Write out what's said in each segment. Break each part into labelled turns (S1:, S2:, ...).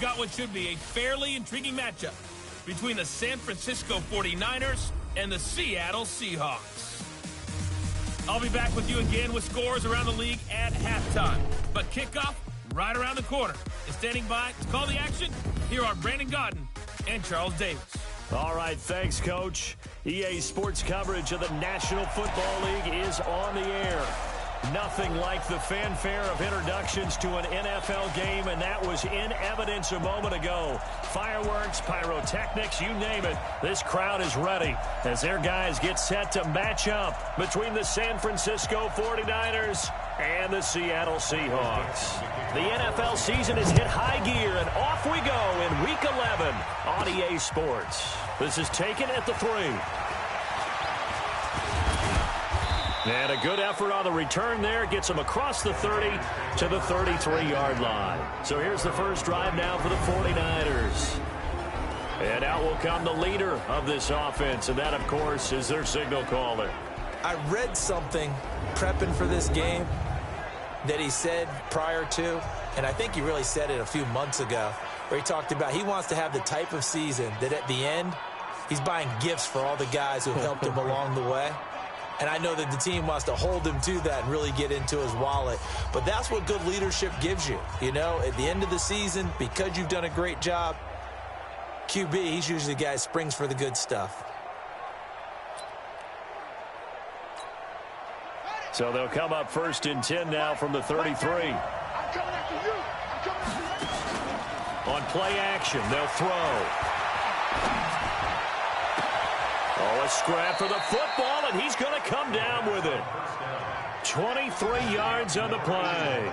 S1: we've got what should be a fairly intriguing matchup between the San Francisco 49ers and the Seattle Seahawks. I'll be back with you again with scores around the league at halftime. But kickoff right around the corner. And standing by to call the action, here are Brandon Godden and Charles Davis.
S2: All right, thanks, Coach. EA Sports coverage of the National Football League is on the air. Nothing like the fanfare of introductions to an NFL game, and that was in evidence a moment ago. Fireworks, pyrotechnics, you name it. This crowd is ready as their guys get set to match up between the San Francisco 49ers and the Seattle Seahawks. The NFL season has hit high gear, and off we go in Week 11 on EA Sports. This is taken at the 3. And a good effort on the return there. Gets him across the 30 to the 33-yard line. So here's the first drive now for the 49ers. And out will come the leader of this offense. And that, of course, is their signal caller.
S3: I read something prepping for this game that he said prior to, and I think he really said it a few months ago, where he talked about he wants to have the type of season that at the end, he's buying gifts for all the guys who have helped him along the way. And I know that the team wants to hold him to that and really get into his wallet. But that's what good leadership gives you. You know, at the end of the season, because you've done a great job, QB, he's usually the guy who springs for the good stuff.
S2: So they'll come up 1st and 10 now from the 33. On play action, they'll throw. Oh, a scrap for the football, and he's going to come down with it. 23 yards on the play.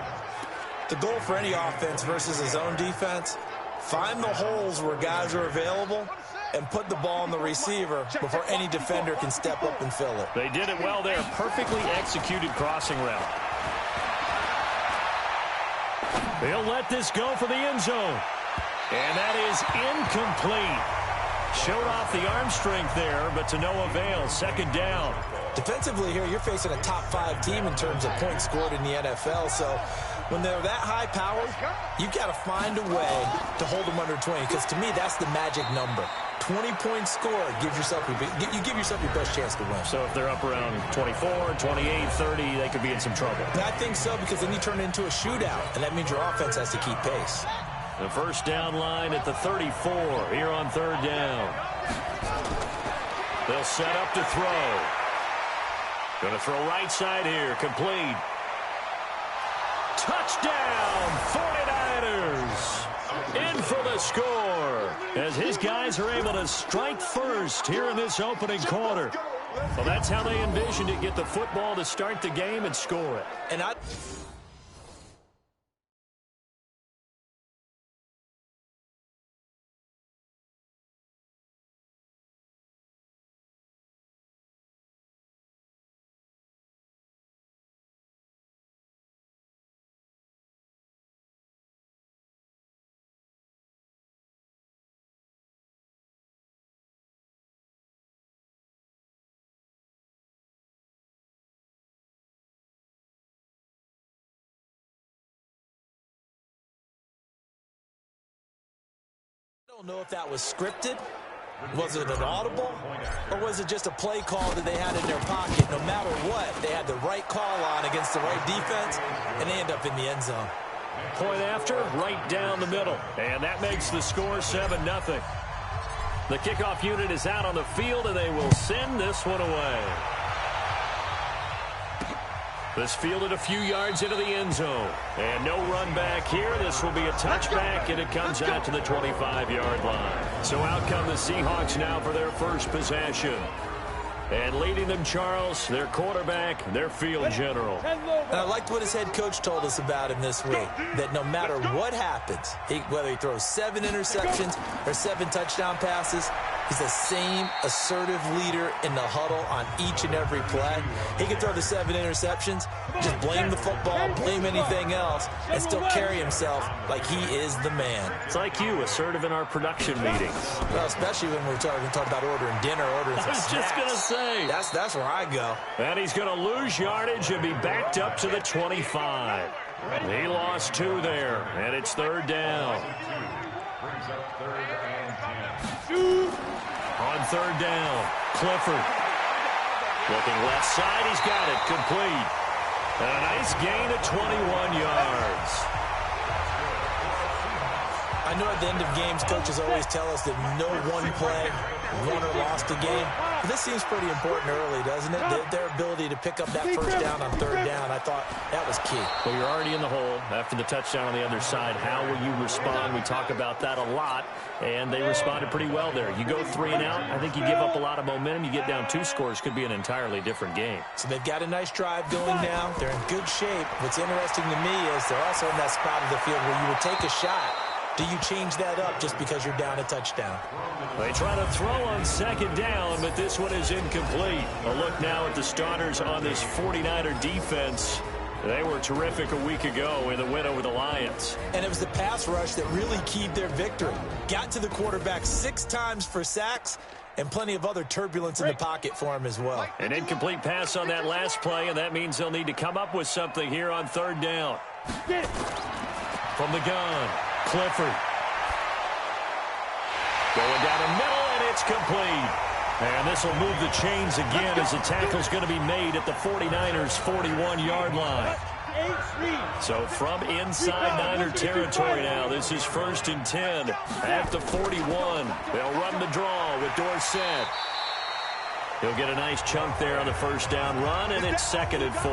S3: The goal for any offense versus his own defense, find the holes where guys are available and put the ball on the receiver before any defender can step up and fill it.
S2: They did it well there. Perfectly executed crossing route. They'll let this go for the end zone. And that is incomplete. Showed off the arm strength there, but to no avail. 2nd down.
S3: Defensively here, you're facing a top 5 team in terms of points scored in the NFL. So when they're that high powered, you've got to find a way to hold them under 20. Because to me, that's the magic number. 20-point score, you give yourself your best chance to win.
S2: So if they're up around 24, 28, 30, they could be in some trouble.
S3: I think so, because then you turn it into a shootout, and that means your offense has to keep pace.
S2: The first down line at the 34 here on 3rd down. They'll set up to throw. Going to throw right side here. Complete. Touchdown, 49ers. In for the score as his guys are able to strike first here in this opening quarter. Well, that's how they envisioned it. Get the football to start the game and score it.
S3: And I don't know if that was scripted. Was it an audible? Or was it just a play call that they had in their pocket? No matter what, they had the right call on against the right defense, and they end up in the end zone.
S2: Point after, right down the middle. And that makes the score 7-0. The kickoff unit is out on the field, and they will send this one away. This fielded a few yards into the end zone. And no run back here. This will be a touchback, and it comes out to the 25-yard line. So out come the Seahawks now for their first possession. And leading them, Charles, their quarterback, their field general.
S3: And I liked what his head coach told us about him this week, that no matter what happens, whether he throws 7 interceptions or 7 touchdown passes, he's the same assertive leader in the huddle on each and every play. He can throw the 7 interceptions, just blame the football, blame anything else, and still carry himself like he is the man.
S2: It's like you, assertive in our production meetings.
S3: Well, especially when we're talking about ordering dinner, ordering some snacks.
S2: I was just going to say.
S3: That's where I go.
S2: And he's going to lose yardage and be backed up to the 25. He lost 2 there, and it's 3rd down. On third down, Clifford. Looking left side, he's got it, complete. And a nice gain of 21 yards.
S3: I know at the end of games, coaches always tell us that no one play won or lost a game. But this seems pretty important early, doesn't it? Their ability to pick up that first down on third down, I thought that was key.
S2: Well, you're already in the hole after the touchdown on the other side. How will you respond? We talk about that a lot, and they responded pretty well there. You go 3 and out, I think you give up a lot of momentum. You get down 2 scores, could be an entirely different game.
S3: So they've got a nice drive going now. They're in good shape. What's interesting to me is they're also in that spot of the field where you would take a shot. Do you change that up just because you're down a touchdown?
S2: They try to throw on second down, but this one is incomplete. A look now at the starters on this 49er defense. They were terrific a week ago in the win over the Lions.
S3: And it was the pass rush that really keyed their victory. Got to the quarterback 6 times for sacks, and plenty of other turbulence in the pocket for him as well.
S2: An incomplete pass on that last play, and that means they'll need to come up with something here on third down. From the gun, Clifford. Going down the middle, and it's complete. And this will move the chains again as the tackle's going to be made at the 49ers' 41-yard line. So from inside Niner territory now, this is 1st and 10 at the 41. They'll run the draw with Dorsett. He'll get a nice chunk there on the first down run, and it's 2nd and 4.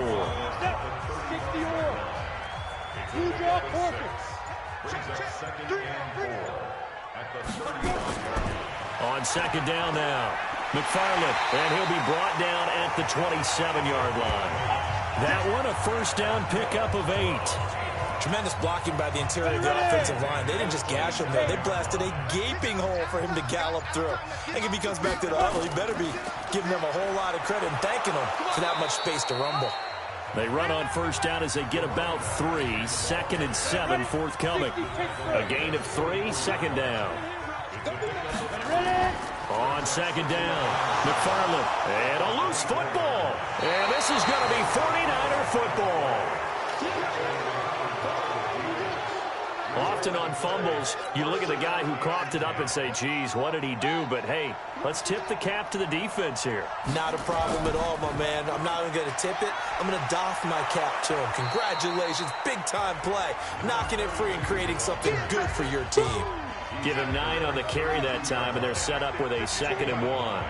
S2: On second down now, McFarland, and he'll be brought down at the 27-yard line. That one, a first down pickup of 8.
S3: Tremendous blocking by the interior of the offensive line. They didn't just gash him there. They blasted a gaping hole for him to gallop through. I think if he comes back to the huddle, he better be giving them a whole lot of credit and thanking them for that much space to rumble.
S2: They run on first down as they get about 3. 2nd and 7 forthcoming. A gain of 3, second down. On second down, McFarland, and a loose football. And this is going to be 49er football. Often on fumbles, you look at the guy who coughed it up and say, geez, what did he do? But, hey, let's tip the cap to the defense here.
S3: Not a problem at all, my man. I'm not even going to tip it. I'm going to doff my cap to him. Congratulations, big-time play. Knocking it free and creating something good for your team.
S2: Give him 9 on the carry that time, and they're set up with a 2nd and 1.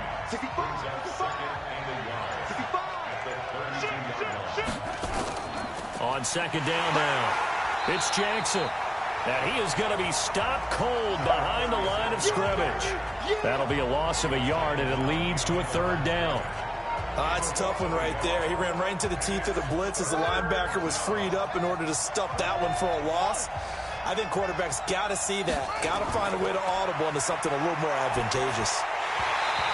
S2: On second down now, it's Jackson. And he is going to be stopped cold behind the line of scrimmage. That'll be a loss of a yard, and it leads to a 3rd down.
S3: It's a tough one right there. He ran right into the teeth of the blitz as the linebacker was freed up in order to stop that one for a loss. I think quarterbacks got to see that. Got to find a way to audible into something a little more advantageous.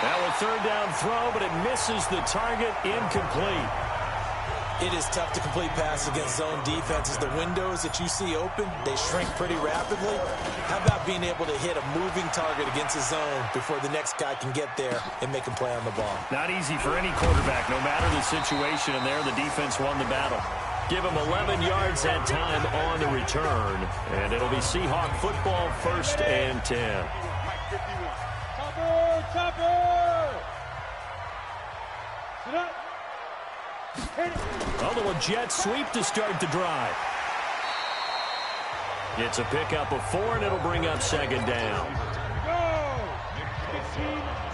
S2: Now a 3rd down throw, but it misses the target, incomplete.
S3: It is tough to complete passes against zone defenses. The windows that you see open, they shrink pretty rapidly. How about being able to hit a moving target against a zone before the next guy can get there and make him play on the ball?
S2: Not easy for any quarterback, no matter the situation, and there the defense won the battle. Give him 11 yards that time on the return, and it'll be Seahawk football, 1st and 10.
S4: Chopper! Sit up.
S2: A little jet sweep to start the drive. It's a pickup of 4, and it'll bring up 2nd down.
S4: Go! 15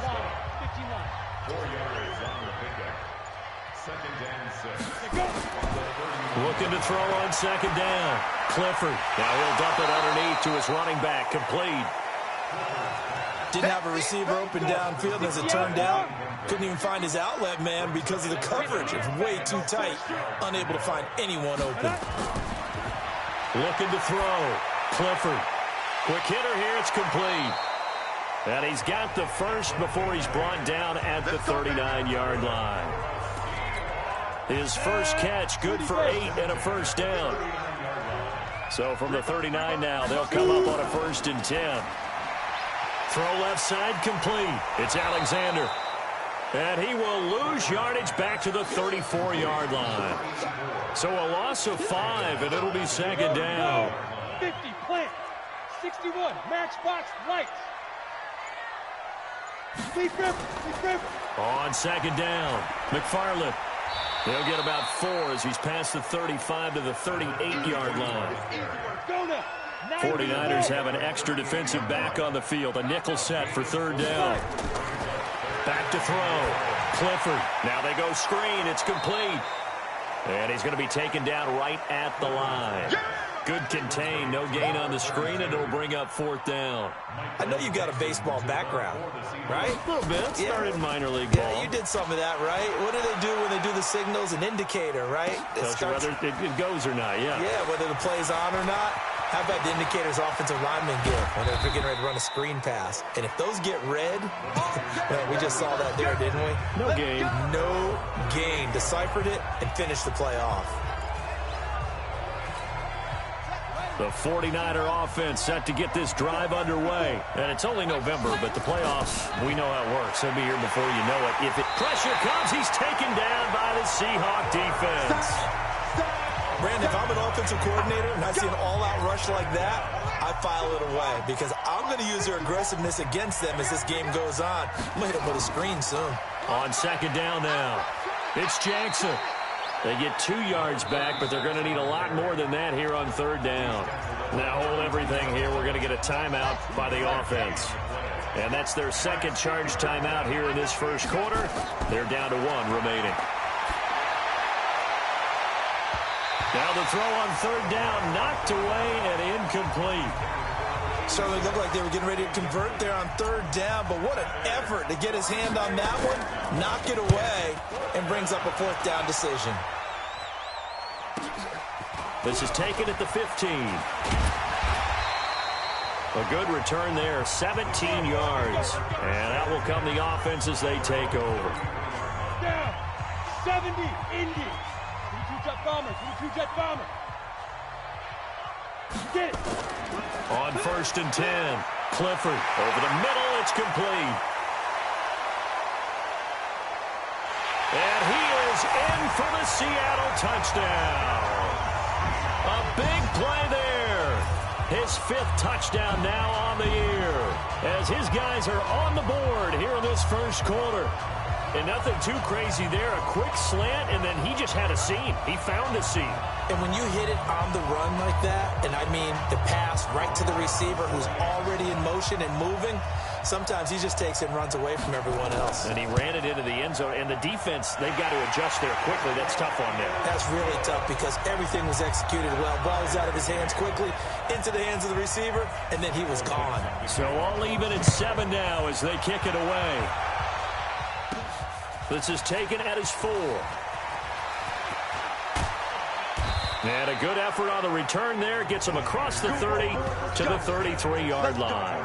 S4: line. 15 line.
S5: 4 yards on the pickup. 2nd and 6.
S4: Go!
S2: Looking to throw on 2nd down. Clifford. Now he'll dump it underneath to his running back. Complete.
S3: Didn't have a receiver open downfield as it turned out. Couldn't even find his outlet man because of the coverage. It's way too tight. Unable to find anyone open.
S2: Looking to throw. Clifford. Quick hitter here. It's complete. And he's got the first before he's brought down at the 39-yard line. His first catch, good for 8 and a first down. So from the 39 now, they'll come up on a 1st and 10. Throw left side complete. It's Alexander. And he will lose yardage back to the 34-yard line. So a loss of 5, and it'll be 2nd down.
S4: 50, plant. 61, Matchbox Lights. Leaf River.
S2: On second down, McFarland. He'll get about 4 as he's past the 35 to the 38-yard line.
S4: Go now.
S2: 49ers have an extra defensive back on the field. A nickel set for third down. Back to throw. Clifford. Now they go screen. It's complete. And he's going to be taken down right at the line. Good contain. No gain on the screen, and it'll bring up fourth down.
S3: I know you got a baseball background, right?
S2: A little bit.
S3: Yeah.
S2: Started in minor league ball.
S3: Yeah, you did some of that, right? What do they do when they do the signals? An indicator, right?
S2: Tells you whether it goes or not, yeah.
S3: Yeah, whether the play's on or not. How about the indicators offensive linemen get when they're getting ready to run a screen pass? And if those get red, well, we just saw that there, didn't we?
S2: No gain.
S3: No gain. Deciphered it and finished the play off.
S2: The 49er offense set to get this drive underway. And it's only November, but the playoffs, we know how it works. They'll be here before you know it. If pressure comes, he's taken down by the Seahawks defense.
S3: Brandon, if I'm an offensive coordinator and I see an all-out rush like that, I file it away because I'm going to use their aggressiveness against them as this game goes on. I'm going to hit them with a screen soon.
S2: On second down now, it's Jackson. They get 2 yards back, but they're going to need a lot more than that here on third down. Now hold everything here. We're going to get a timeout by the offense. And that's their second charge timeout here in this first quarter. They're down to 1 remaining. Now the throw on third down, knocked away and incomplete.
S3: Certainly looked like they were getting ready to convert there on third down, but what an effort to get his hand on that one, knock it away, and brings up a fourth down decision.
S2: This is taken at the 15. A good return there, 17 yards. And out will come the offense as they take over.
S4: Down. 70, Indy. 22 jet bombers. 22 jet bombers. Get it.
S2: On first and 10, Clifford over the middle. It's complete. And he is in for the Seattle touchdown. A big play there. His 5th touchdown now on the year as his guys are on the board here in this first quarter. And nothing too crazy there. A quick slant, and then he just had a seam. He found a seam.
S3: And when you hit it on the run like that, and I mean the pass right to the receiver who's already in motion and moving, sometimes he just takes it and runs away from everyone else.
S2: And he ran it into the end zone. And the defense, they've got to adjust there quickly. That's tough on them.
S3: That's really tough because everything was executed well. Ball was out of his hands quickly, into the hands of the receiver, and then he was gone.
S2: So all even at 7 now as they kick it away. This is taken at his 4. And a good effort on the return there. Gets him across the 30 to the 33-yard line.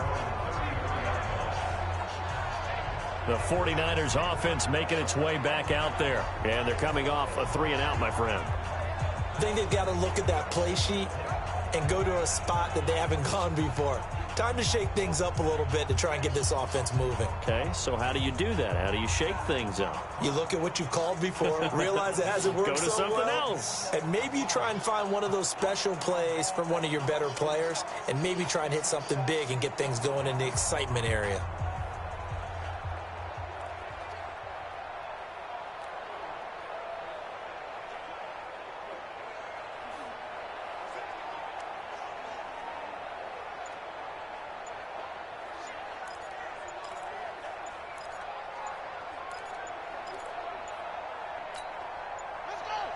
S2: The 49ers offense making its way back out there. And they're coming off a 3-and-out, my friend.
S3: I think they've got to look at that play sheet and go to a spot that they haven't gone before. Time to shake things up a little bit to try and get this offense moving.
S2: Okay, so how do you do that? How do you shake things up?
S3: You look at what you've called before, realize it hasn't worked
S2: Go to
S3: so
S2: something
S3: well,
S2: else.
S3: and maybe you try and find one of those special plays from one of your better players, and maybe try and hit something big and get things going in the excitement area.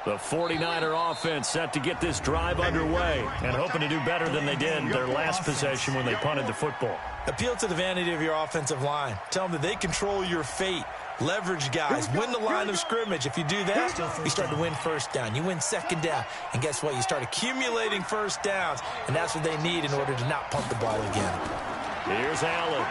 S2: The 49er offense set to get this drive underway and hoping to do better than they did their last possession when they punted the football.
S3: Appeal to the vanity of your offensive line. Tell them that they control your fate. Leverage guys. Win the line of scrimmage. If you do that, you start to win first down. You win second down. And guess what? You start accumulating first downs. And that's what they need in order to not punt the ball again.
S2: Here's Allen.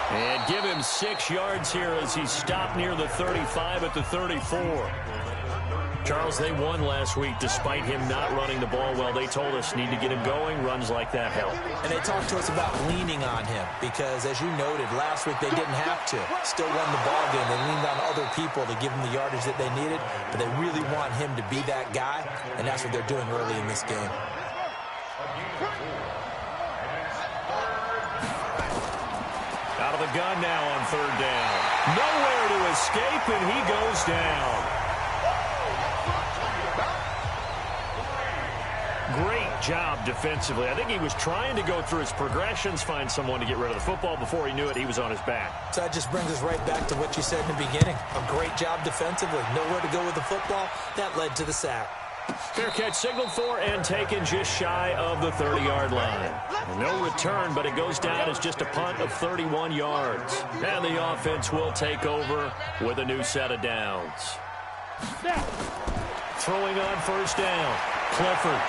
S2: And give him 6 yards here as he stopped near the 35 at the 34. Charles, they won last week despite him not running the ball well. They told us need to get him going. Runs like that help.
S3: And they talked to us about leaning on him because, as you noted, last week they didn't have to. Still won the ball game. They leaned on other people to give them the yardage that they needed, but they really want him to be that guy, and that's what they're doing early in this game.
S2: the gun now on third down. Nowhere to escape, and he goes down. Great job defensively. I think he was trying to go through his progressions, find someone to get rid of the football. Before he knew it, he was on his back.
S3: So that just brings us right back to what you said in the beginning. A great job defensively. Nowhere to go with the football. That led to the sack.
S2: Fair catch signaled for and taken just shy of the 30-yard line. No return, but it goes down as just a punt of 31 yards. And the offense will take over with a new set of downs. Throwing on first down, Clifford.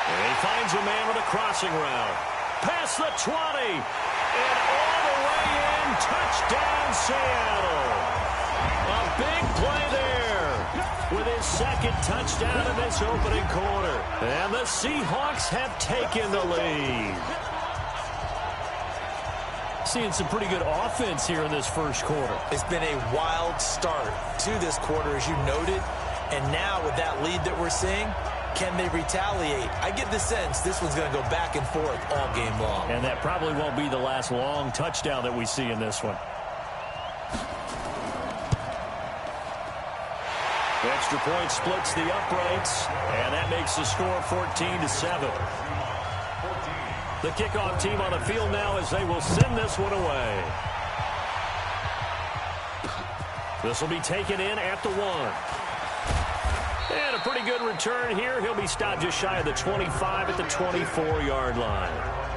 S2: And he finds a man with a crossing route. Past the 20. And all the way in. Touchdown, Seattle. A big play there with his second touchdown in this opening quarter. And the Seahawks have taken the lead. Seeing some pretty good offense here in this first quarter.
S3: It's been a wild start to this quarter, as you noted. And now with that lead that we're seeing, can they retaliate? I get the sense this one's going to go back and forth all game long.
S2: And that probably won't be the last long touchdown that we see in this one. Extra point splits the uprights, and that makes the score 14-7. The kickoff team on the field now as they will send this one away. This will be taken in at the 1. And a pretty good return here. He'll be stopped just shy of the 25 at the 24-yard line.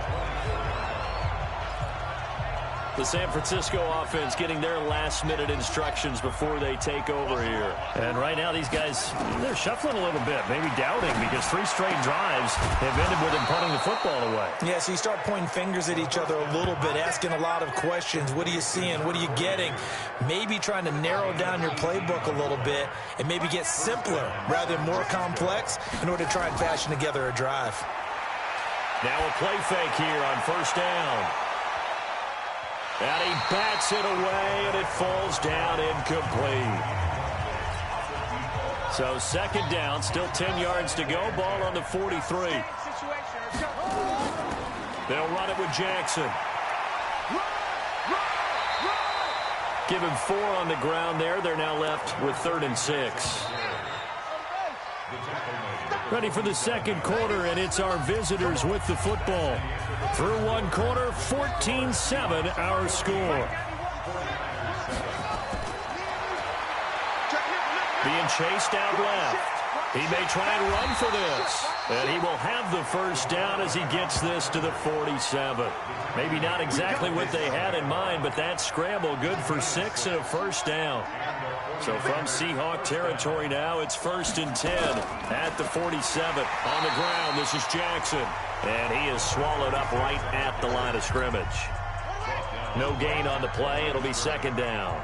S2: The San Francisco offense getting their last-minute instructions before they take over here. And right now, these guys, they're shuffling a little bit, maybe doubting, because 3 straight drives have ended with them punting the football away.
S3: Yeah, so you start pointing fingers at each other a little bit, asking a lot of questions. What are you seeing? What are you getting? Maybe trying to narrow down your playbook a little bit and maybe get simpler rather than more complex in order to try and fashion together a drive.
S2: Now a play fake here on first down. And he bats it away, and it falls down incomplete. So second down, still 10 yards to go. Ball on the 43. They'll run it with Jackson. Give him 4 on the ground there. They're now left with 3rd and 6. Ready for the second quarter, and it's our visitors with the football. Through one quarter, 14-7 our score. Being chased out left. He may try and run for this. And he will have the first down as he gets this to the 47. Maybe not exactly what they had in mind, but that scramble good for 6 and a first down. So from Seahawk territory now, it's 1st and 10 at the 47. On the ground, this is Jackson. And he is swallowed up right at the line of scrimmage. No gain on the play. It'll be second down.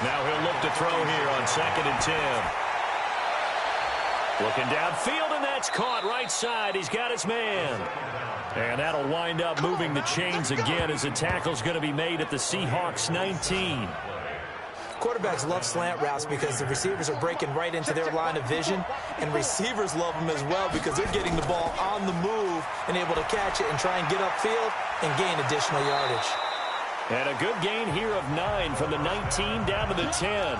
S2: Now he'll look to throw here on 2nd and 10. Looking downfield, and that's caught right side. He's got his man. And that'll wind up moving the chains again as the tackle's going to be made at the Seahawks 19.
S3: Quarterbacks love slant routes because the receivers are breaking right into their line of vision, and receivers love them as well because they're getting the ball on the move and able to catch it and try and get upfield and gain additional yardage.
S2: And a good gain here of 9 from the 19 down to the 10.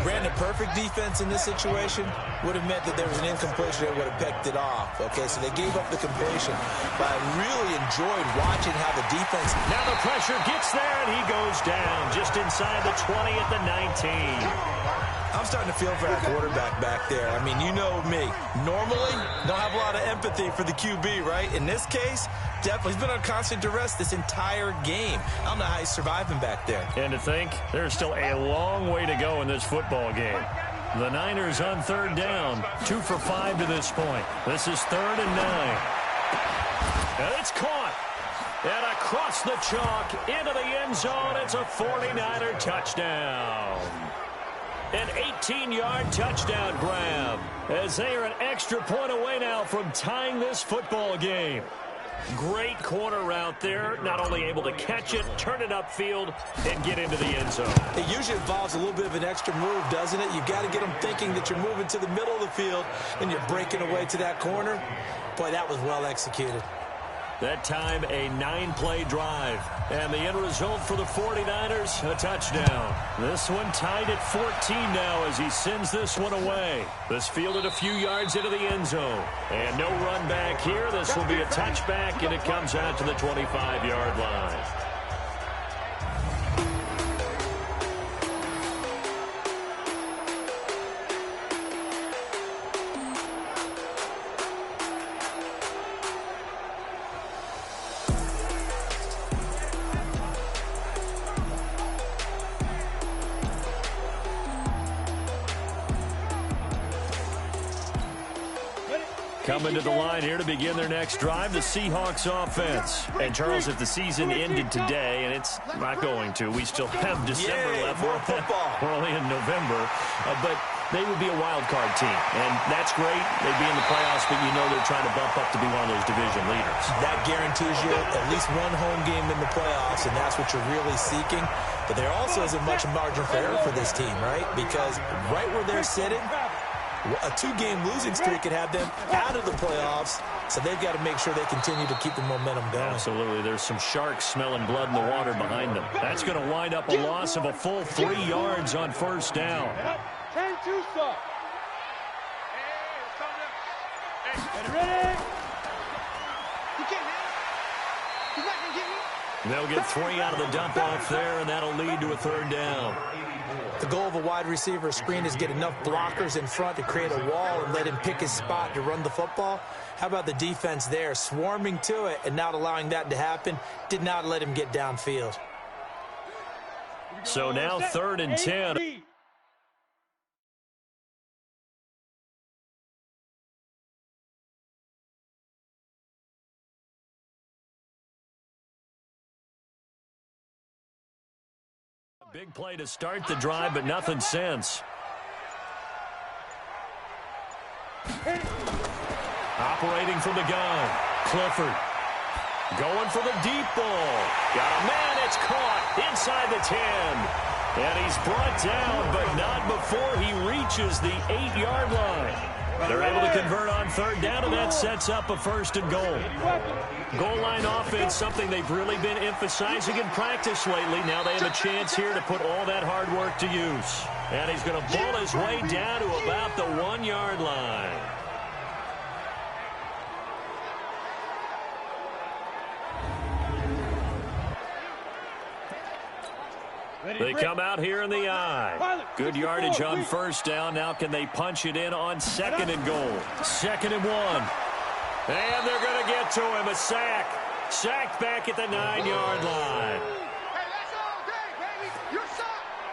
S3: Brandon, perfect defense in this situation would have meant that there was an incompletion that would have pecked it off. Okay, so they gave up the completion. But I really enjoyed watching how the defense...
S2: Now the pressure gets there, and he goes down just inside the 20 at the 19.
S3: I'm starting to feel for that quarterback back there. I mean, you know me. Normally, don't have a lot of empathy for the QB, right? In this case, definitely. He's been on constant duress this entire game. I don't know how he's surviving back there.
S2: And to think, there's still a long way to go in this football game. The Niners on 3rd down, 2 for 5 to this point. This is 3rd and 9. And it's caught. And across the chalk, into the end zone, it's a 49er touchdown. An 18-yard touchdown grab as they are an extra point away now from tying this football game. Great corner route there, not only able to catch it, turn it upfield, and get into the end zone.
S3: It usually involves a little bit of an extra move, doesn't it? You've got to get them thinking that you're moving to the middle of the field and you're breaking away to that corner. Boy, that was well executed.
S2: That time, a 9-play drive. And the end result for the 49ers, a touchdown. This one tied at 14 now as he sends this one away. This fielded a few yards into the end zone. And no run back here. This will be a touchback, and it comes out to the 25-yard line. Coming to the line here to begin their next drive, the Seahawks offense. And, Charles, if the season ended today, and it's not going to, we still have December left.
S3: More football.
S2: We're only in November. But they would be a wild card team. And that's great. They'd be in the playoffs, but you know they're trying to bump up to be one of those division leaders.
S3: That guarantees you at least one home game in the playoffs, and that's what you're really seeking. But there also isn't much margin for error for this team, right? Because right where they're sitting, a 2-game losing streak could have them out of the playoffs, so they've got to make sure they continue to keep the momentum going.
S2: Absolutely. There's some sharks smelling blood in the water behind them. That's going to wind up a loss of a full 3 yards on first down.
S4: 10-2 stop. Ready? You can't have it. He's not going to get me.
S2: They'll get 3 out of the dump off there, and that'll lead to a third down.
S3: The goal of a wide receiver screen is get enough blockers in front to create a wall and let him pick his spot to run the football. How about the defense there, swarming to it and not allowing that to happen? Did not let him get downfield.
S2: So now 3rd and 10. Big play to start the drive, but nothing since. Operating from the gun, Clifford. Going for the deep ball. Got a man, it's caught inside the 10. And he's brought down, but not before he reaches the 8-yard line. They're able to convert on 3rd down, and that sets up a 1st and goal. Goal line offense, something they've really been emphasizing in practice lately. Now they have a chance here to put all that hard work to use. And he's going to ball his way down to about the 1-yard line. They come out here in the eye. Good yardage on first down. Now can they punch it in on 2nd and goal? 2nd and 1. And they're going to get to him. A sack. Sacked back at the 9-yard line.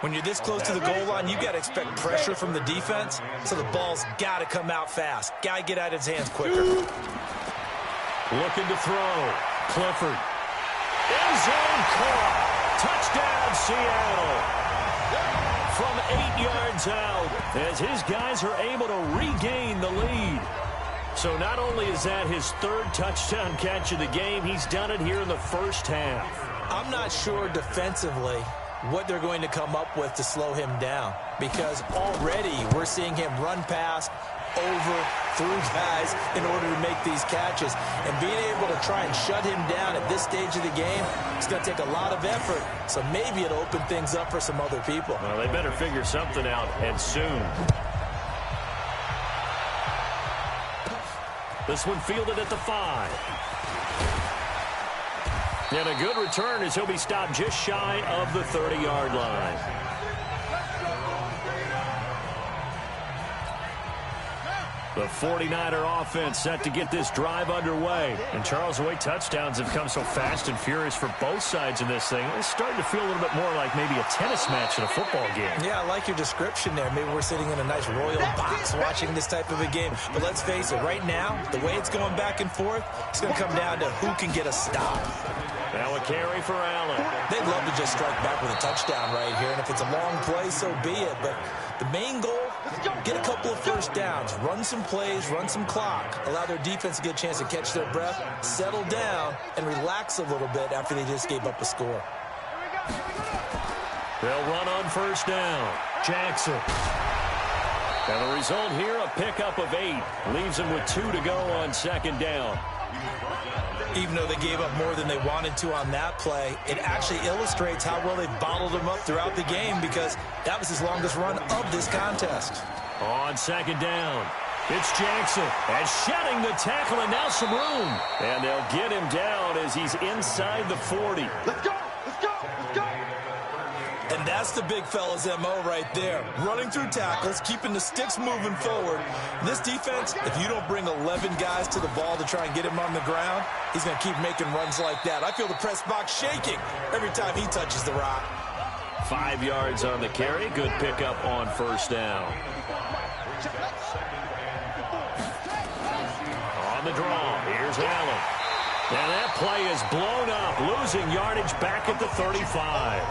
S3: When you're this close to the goal line, you got to expect pressure from the defense, so the ball's got to come out fast. Got to get out of his hands quicker.
S2: Looking to throw. Clifford. End zone caught. Touchdown, Seattle. From 8 yards out, as his guys are able to regain the lead. So not only is that his 3rd touchdown catch of the game, he's done it here in the first half.
S3: I'm not sure defensively what they're going to come up with to slow him down, because already we're seeing him run past, over, through guys in order to make these catches. And being able to try and shut him down at this stage of the game, it's going to take a lot of effort. So maybe it'll open things up for some other people.
S2: Well, they better figure something out, and soon. This one fielded at the 5. And a good return as he'll be stopped just shy of the 30-yard line. The 49er offense set to get this drive underway. And, Charles, the way touchdowns have come so fast and furious for both sides in this thing, it's starting to feel a little bit more like maybe a tennis match in a football game. Yeah, I like your description there. Maybe we're sitting in a nice royal box watching this type of a game. But let's face it, right now, the way it's going back and forth, it's going to come down to who can get a stop. Now a carry for Allen. They'd love to just strike back with a touchdown right here. And if it's a long play, so be it. But the main goal, get a couple of first downs, run some plays, run some clock, allow their defense to get a chance to catch their breath, settle down, and relax a little bit after they just gave up a score. They'll run on first down. Jackson. And the result here, a pickup of 8. Leaves them with 2 to go on 2nd down.
S3: Even though they gave up more than they wanted to on that play, it actually illustrates how well they bottled them up throughout the game because that was his longest run of this contest.
S2: On second down, it's Jackson. And shedding the tackle, and now some room. And they'll get him down as he's inside the 40.
S4: Let's go! Let's go! Let's go!
S3: And that's the big fella's MO right there. Running through tackles, keeping the sticks moving forward. This defense, if you don't bring 11 guys to the ball to try and get him on the ground, he's going to keep making runs like that. I feel the press box shaking every time he touches the rock.
S2: 5 yards on the carry. Good pickup on first down. On the draw, here's Allen. And that play is blown up, losing yardage back at the 35.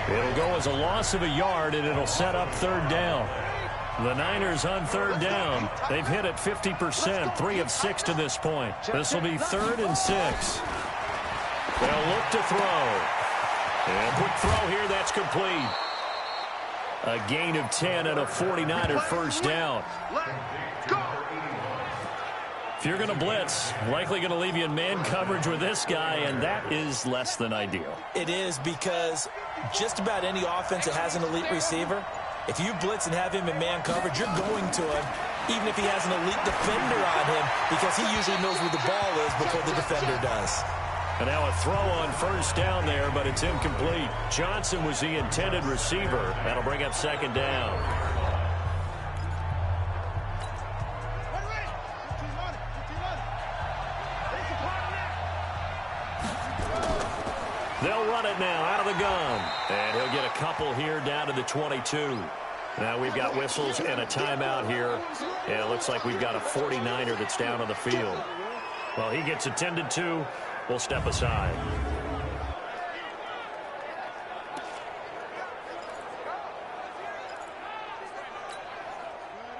S2: It'll go as a loss of a yard, and it'll set up third down. The Niners on third down. They've hit it 50%, 3 of 6 to this point. This will be 3rd and 6. They'll look to throw. And quick throw here, that's complete. A gain of 10 and a 49er first down. If you're going to blitz, likely going to leave you in man coverage with this guy, and that is less than ideal.
S3: It is because just about any offense that has an elite receiver, if you blitz and have him in man coverage, you're going to him, even if he has an elite defender on him, because he usually knows where the ball is before the defender does.
S2: And now a throw on first down there, but it's incomplete. Johnson was the intended receiver. That'll bring up second down. They'll run it now out of the gun. And he'll get a couple here down to the 22. Now we've got whistles and a timeout here. Yeah, it looks like we've got a 49er that's down on the field. Well, he gets attended to. We'll step aside.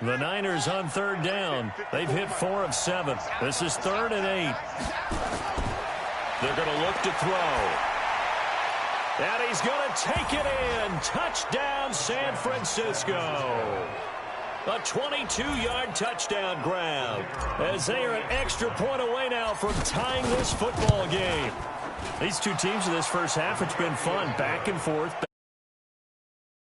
S2: The Niners on third down. They've hit 4 of 7. This is 3rd and 8. They're going to look to throw. And he's going to take it in. Touchdown, San Francisco. A 22-yard touchdown grab, as they are an extra point away now from tying this football game. These two teams in this first half, it's been fun, back and forth.